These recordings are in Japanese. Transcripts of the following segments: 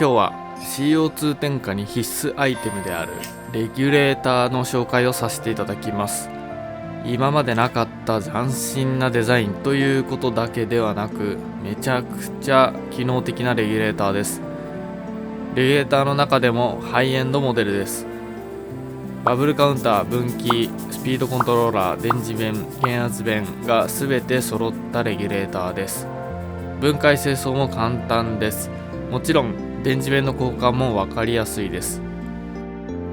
今日は CO2 添加に必須アイテムであるレギュレーターの紹介をさせていただきます。今までなかった斬新なデザインということだけではなく、めちゃくちゃ機能的なレギュレーターです。レギュレーターの中でもハイエンドモデルです。バブルカウンター、分岐、スピードコントローラー、電磁弁、減圧弁が全て揃ったレギュレーターです。分解清掃も簡単です。もちろん電磁弁の交換も分かりやすいです。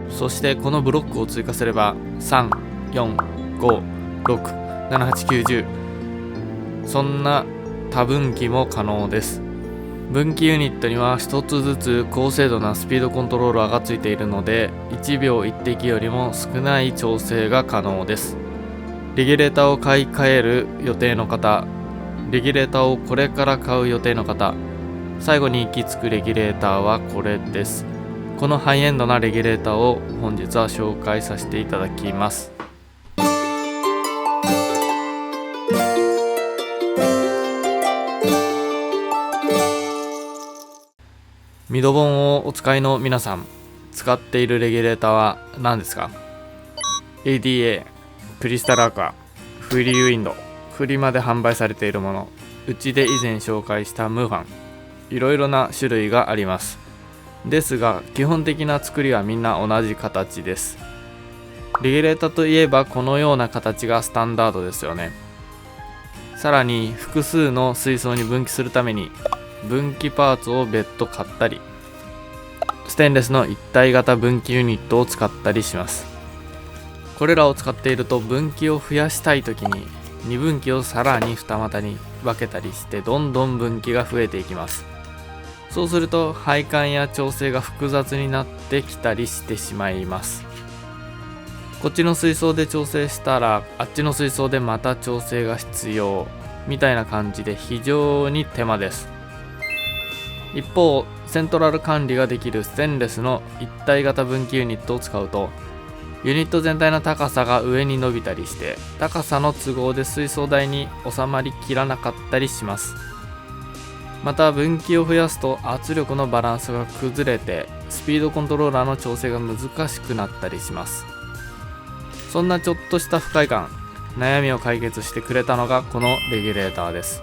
そしてこのブロックを追加すれば3、4、5、6、7、8、9、10、そんな多分岐も可能です。分岐ユニットには1つずつ高精度なスピードコントローラーがついているので、1秒1滴よりも少ない調整が可能です。レギュレーターを買い替える予定の方、レギュレーターをこれから買う予定の方、最後に行き着くレギュレーターはこれです。このハイエンドなレギュレーターを本日は紹介させていただきます。ミドボンをお使いの皆さん、使っているレギュレーターは何ですか？ ADA、クリスタルアクア、フリーウィンド、フリマで販売されているもの、うちで以前紹介したムーファン、いろいろな種類があります。ですが基本的な作りはみんな同じ形です。レギュレーターといえばこのような形がスタンダードですよね。さらに複数の水槽に分岐するために分岐パーツを別途買ったり、ステンレスの一体型分岐ユニットを使ったりします。これらを使っていると分岐を増やしたいときに2分岐をさらに二股に分けたりしてどんどん分岐が増えていきます。そうすると配管や調整が複雑になってきたりしてしまいます。こっちの水槽で調整したらあっちの水槽でまた調整が必要みたいな感じで非常に手間です。一方セントラル管理ができるステンレスの一体型分岐ユニットを使うと、ユニット全体の高さが上に伸びたりして高さの都合で水槽台に収まりきらなかったりします。また分岐を増やすと圧力のバランスが崩れてスピードコントローラーの調整が難しくなったりします。そんなちょっとした不快感、悩みを解決してくれたのがこのレギュレーターです。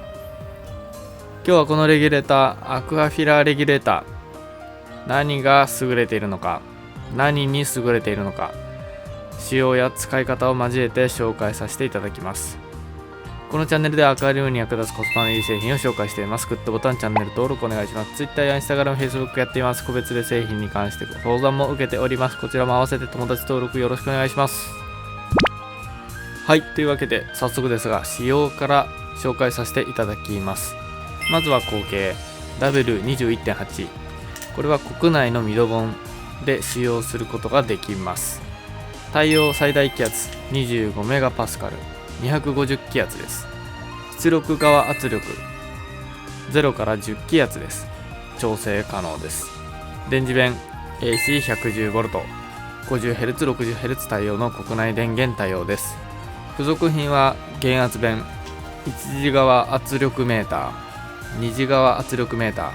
今日はこのレギュレーター、アクアフィラーレギュレーター、何が優れているのか、何に優れているのか、使用や使い方を交えて紹介させていただきます。このチャンネルではアクアリウムに役立つコスパのいい製品を紹介しています。グッドボタン、チャンネル登録お願いします。Twitter や Instagram、Facebook やっています。個別で製品に関して相談も受けております。こちらも合わせて友達登録よろしくお願いします。はい、というわけで早速ですが仕様から紹介させていただきます。まずは後継 W21.8、 これは国内のミドボンで使用することができます。対応最大気圧25メガパスカル、250気圧です。出力側圧力0から10気圧です。調整可能です。電磁弁 AC110V、 50Hz、60Hz 対応の国内電源対応です。付属品は減圧弁、1次側圧力メーター、2次側圧力メータ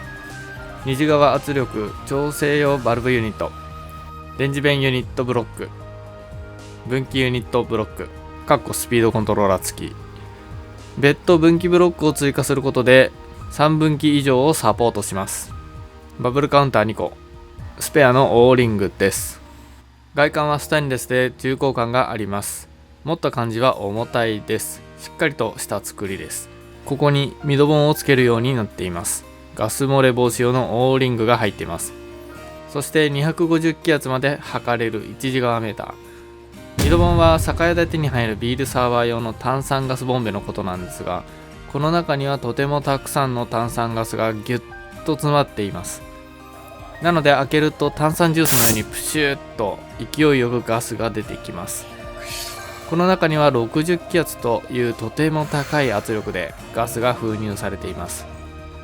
ー、2次側圧力調整用バルブユニット、電磁弁ユニットブロック、分岐ユニットブロックスピードコントローラー付き。別途分岐ブロックを追加することで3分岐以上をサポートします。バブルカウンター2個、スペアのオーリングです。外観はステンレスで重厚感があります。持った感じは重たいです。しっかりとした作りです。ここにミドボンをつけるようになっています。ガス漏れ防止用のオーリングが入っています。そして250気圧まで測れる1次側メーター。ミドボンは酒屋建てに入るビールサーバー用の炭酸ガスボンベのことなんですが、この中にはとてもたくさんの炭酸ガスがギュッと詰まっています。なので開けると炭酸ジュースのようにプシューッと勢いよくガスが出てきます。この中には60気圧というとても高い圧力でガスが封入されています。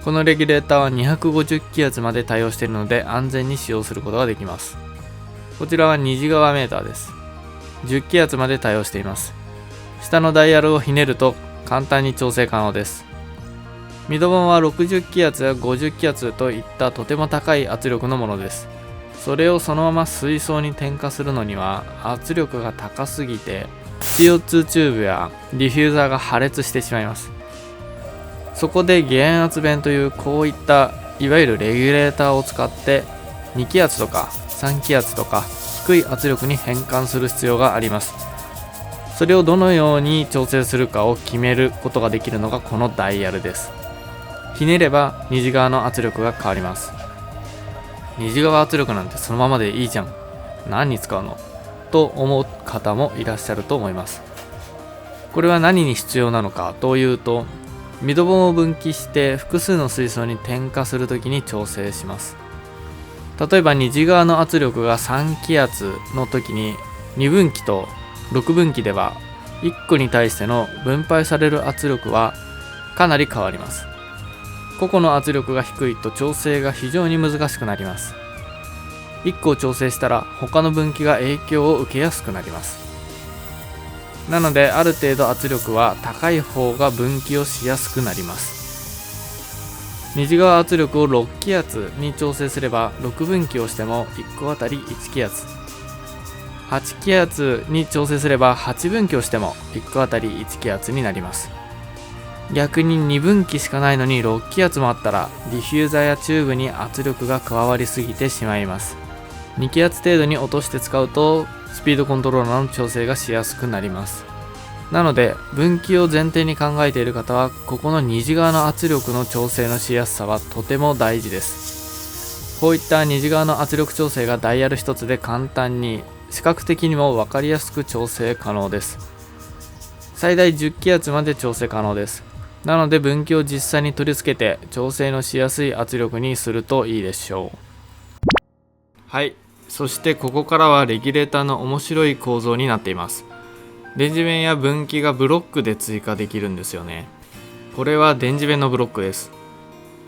このレギュレーターは250気圧まで対応しているので安全に使用することができます。こちらは2次側メーターです。10気圧まで対応しています。下のダイヤルをひねると簡単に調整可能です。ミドボンは60気圧や50気圧といったとても高い圧力のものです。それをそのまま水槽に点火するのには圧力が高すぎて CO2 チューブやディフューザーが破裂してしまいます。そこで減圧弁というこういったいわゆるレギュレーターを使って2気圧とか3気圧とか低い圧力に変換する必要があります。それをどのように調整するかを決めることができるのがこのダイヤルです。ひねれば虹側の圧力が変わります。虹側圧力なんてそのままでいいじゃん、何に使うのと思う方もいらっしゃると思います。これは何に必要なのかというと、ミドボンを分岐して複数の水槽に点火するときに調整します。例えば虹側の圧力が3気圧の時に2分岐と6分岐では1個に対しての分配される圧力はかなり変わります。個々の圧力が低いと調整が非常に難しくなります。1個を調整したら他の分岐が影響を受けやすくなります。なのである程度圧力は高い方が分岐をしやすくなります。虹側圧力を6気圧に調整すれば6分岐をしても1個あたり1気圧、8気圧に調整すれば8分岐をしても1個あたり1気圧になります。逆に2分岐しかないのに6気圧もあったらディフューザーやチューブに圧力が加わりすぎてしまいます。2気圧程度に落として使うとスピードコントローラーの調整がしやすくなります。なので分岐を前提に考えている方はここの虹側の圧力の調整のしやすさはとても大事です。こういった虹側の圧力調整がダイヤル一つで簡単に視覚的にも分かりやすく調整可能です。最大10気圧まで調整可能です。なので分岐を実際に取り付けて調整のしやすい圧力にするといいでしょう。はい、そしてここからはレギュレーターの面白い構造になっています。電磁弁や分岐がブロックで追加できるんですよね。これは電磁弁のブロックです。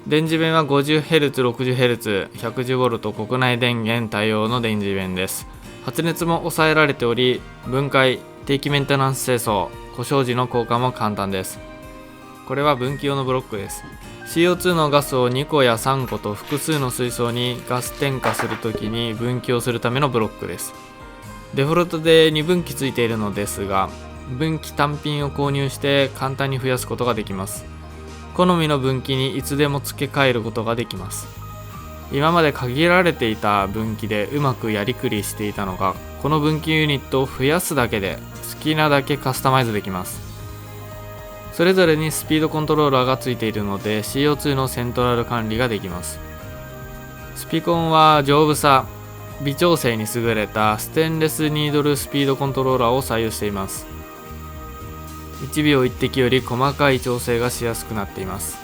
電磁弁は 50Hz、60Hz、110V 国内電源対応の電磁弁です。発熱も抑えられており、分解、定期メンテナンス清掃、故障時の交換も簡単です。これは分岐用のブロックです。CO2 のガスを2個や3個と複数の水槽にガス点火するときに分岐をするためのブロックです。デフォルトで2分岐ついているのですが、分岐単品を購入して簡単に増やすことができます。好みの分岐にいつでも付け替えることができます。今まで限られていた分岐でうまくやりくりしていたのが、この分岐ユニットを増やすだけで好きなだけカスタマイズできます。それぞれにスピードコントローラーがついているので CO2 のセントラル管理ができます。スピコンは丈夫さ、微調整に優れたステンレスニードルスピードコントローラーを採用しています。1秒1滴より細かい調整がしやすくなっています。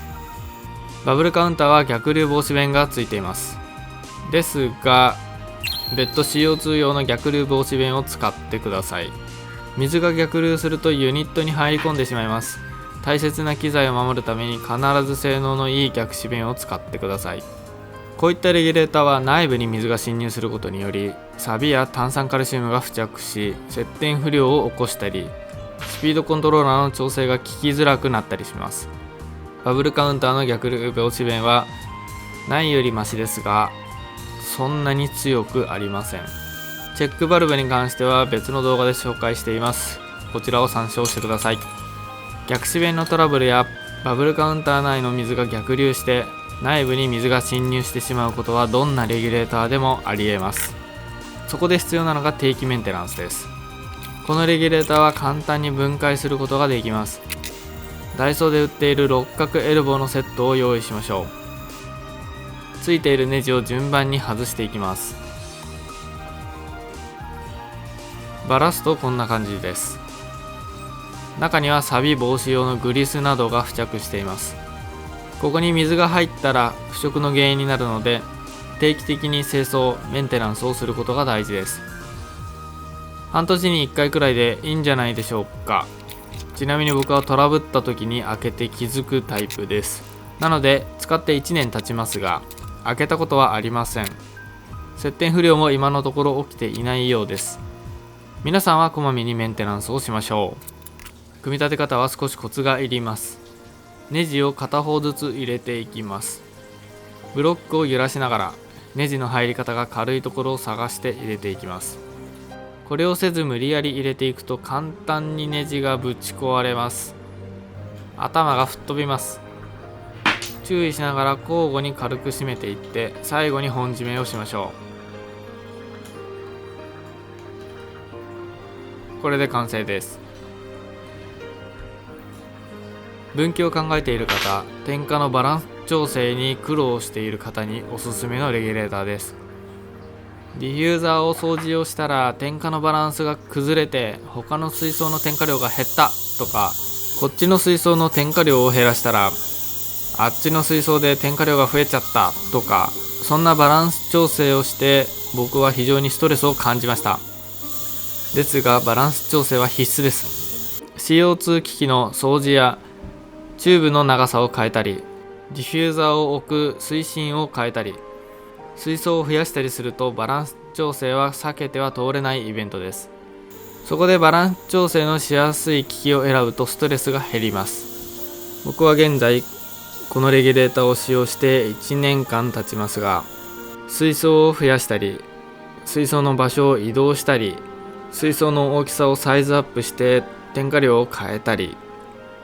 バブルカウンターは逆流防止弁がついています。ですが別途 CO2 用の逆流防止弁を使ってください。水が逆流するとユニットに入り込んでしまいます。大切な機材を守るために必ず性能のいい逆止弁を使ってください。こういったレギュレーターは内部に水が侵入することにより錆や炭酸カルシウムが付着し接点不良を起こしたり、スピードコントローラーの調整が効きづらくなったりします。バブルカウンターの逆流防止弁はないよりマシですがそんなに強くありません。チェックバルブに関しては別の動画で紹介しています。こちらを参照してください。逆止弁のトラブルやバブルカウンター内の水が逆流して内部に水が侵入してしまうことはどんなレギュレーターでもありえます。そこで必要なのが定期メンテナンスです。このレギュレーターは簡単に分解することができます。ダイソーで売っている六角エルボーのセットを用意しましょう。ついているネジを順番に外していきます。バラすとこんな感じです。中には錆防止用のグリスなどが付着しています。ここに水が入ったら腐食の原因になるので定期的に清掃・メンテナンスをすることが大事です。半年に1回くらいでいいんじゃないでしょうか。ちなみに僕はトラブった時に開けて気づくタイプです。なので使って1年経ちますが開けたことはありません。接点不良も今のところ起きていないようです。皆さんはこまめにメンテナンスをしましょう。組み立て方は少しコツがいります。ネジを片方ずつ入れていきます。ブロックを揺らしながらネジの入り方が軽いところを探して入れていきます。これをせず無理やり入れていくと簡単にネジがぶち壊れます。頭が吹っ飛びます。注意しながら交互に軽く締めていって最後に本締めをしましょう。これで完成です。分岐を考えている方、点火のバランス調整に苦労している方におすすめのレギュレーターです。ディフューザーを掃除をしたら点火のバランスが崩れて他の水槽の点火量が減ったとか、こっちの水槽の点火量を減らしたらあっちの水槽で点火量が増えちゃったとか、そんなバランス調整をして僕は非常にストレスを感じました。ですがバランス調整は必須です。 CO2 機器の掃除やチューブの長さを変えたり、ディフューザーを置く水深を変えたり、水槽を増やしたりするとバランス調整は避けては通れないイベントです。そこでバランス調整のしやすい機器を選ぶとストレスが減ります。僕は現在このレギュレーターを使用して1年間経ちますが、水槽を増やしたり、水槽の場所を移動したり、水槽の大きさをサイズアップして点火量を変えたり、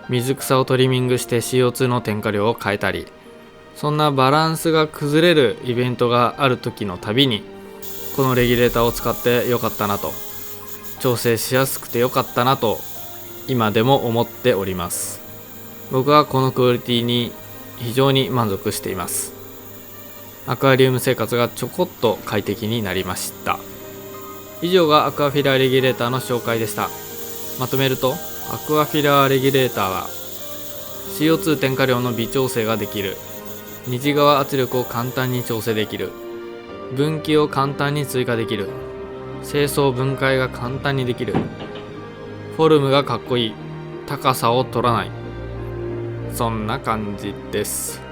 水草をトリミングして CO2 の点火量を変えたり、そんなバランスが崩れるイベントがある時のたびにこのレギュレーターを使ってよかったなと、調整しやすくてよかったなと今でも思っております。僕はこのクオリティに非常に満足しています。アクアリウム生活がちょこっと快適になりました。以上がアクアフィラーレギュレーターの紹介でした。まとめると、アクアフィラーレギュレーターは CO2 点火量の微調整ができる、二次側圧力を簡単に調整できる、分岐を簡単に追加できる、清掃分解が簡単にできる、フォルムがかっこいい、高さを取らない、そんな感じです。